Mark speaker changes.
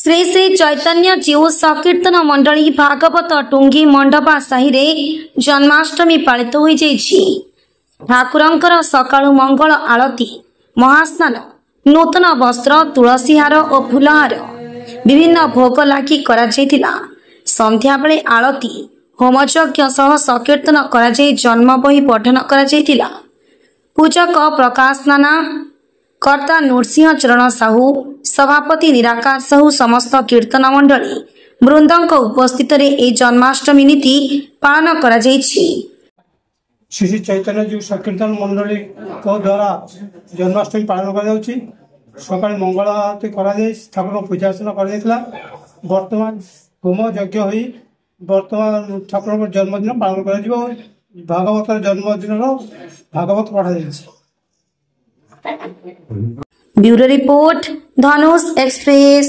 Speaker 1: श्री श्री चैतन्य जीव संकीर्तन मंडली भागवत टुंगी मंडपा साहि रे जन्माष्टमी पालित हो ठाकुरंकर सकाळु मंगल आरती महास्नान नूतन वस्त्र तुलसी हार और फूलहार विभिन्न भोग लागी करा जायतिला। संध्या बेले आरती होमयज्ञ सह संकीर्तन करा जाय जन्म बही पठन करा जायतिला। पूजक प्रकाश नाना कर्ता नृसिंह चरण साहू सभापति निराकार साहू समस्त कीर्तन मंडली वृंदक उपस्थित ए जन्माष्टमी नीति पालन करा जायछि।
Speaker 2: श्री श्री चैतन्य जीव संकीर्तन मंडली को द्वारा जन्माष्टमी पालन करा सकाल मंगल आरती करा ठाकुर पूजा अर्चना कर बर्तमान होम यज्ञ हो बर्तमान ठाकुर जन्मदिन पालन कर भागवत जन्मदिन भागवत पढ़ा जाए।
Speaker 1: ब्यूरो रिपोर्ट धनुष एक्सप्रेस।